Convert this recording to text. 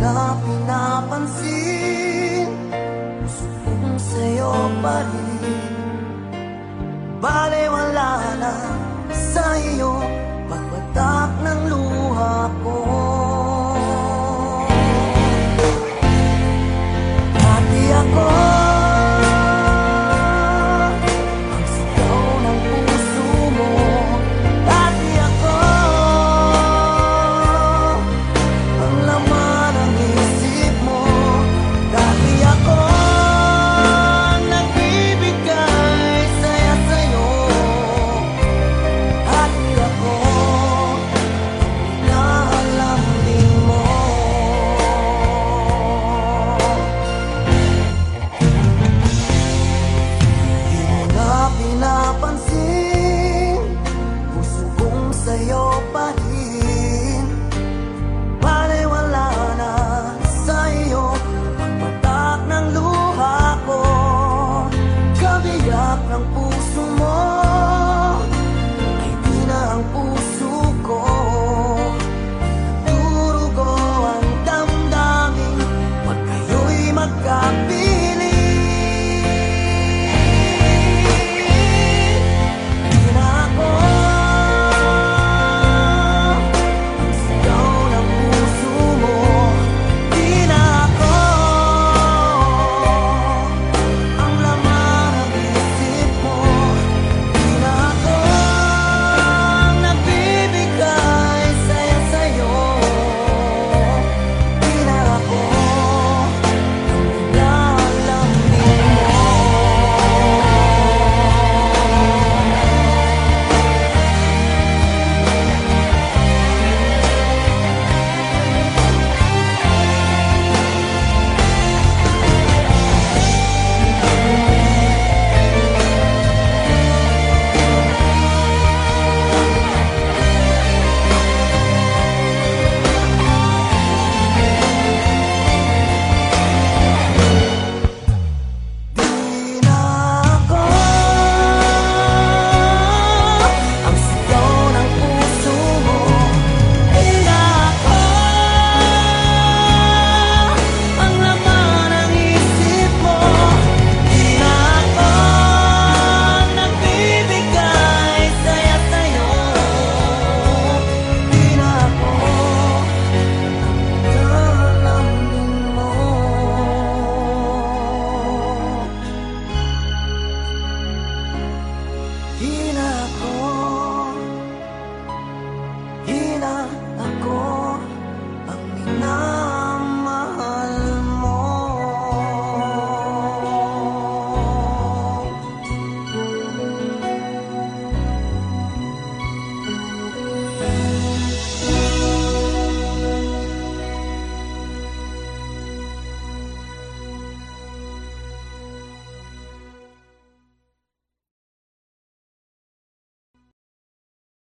na pinapansin, puso kong sa'yo pa rin. Balewala na sa iyo pagpatak ng luha ko. Dati ako ang sigaw ng puso mo. Dati ako ang laman ng isip mo. Dati ako ang nagbibigay saya sa'yo. Dati ako ang nahalambing mo. Di mo na pinapansin, puso kong sa'yo pa rin. Balewala na sa iyo pagpatak ng luha ko. Kabiyak ng puso mo ay di na ang puso ko. Durugo ang damdamin pag kayo'y magkapiling. Di na ako ang sigaw ng puso mo. Di na ako ang laman ng isip mo. Di na ako ang nagbibigay saya sa'yo. Di na ako ang nilalambing mo. Di na ako ang sigaw ng puso mo. Di na ako ang laman ng isip mo. Di na ako ang nagbibigay saya sa'yo. Di na ako ang lalambing mo. Di na ako, di na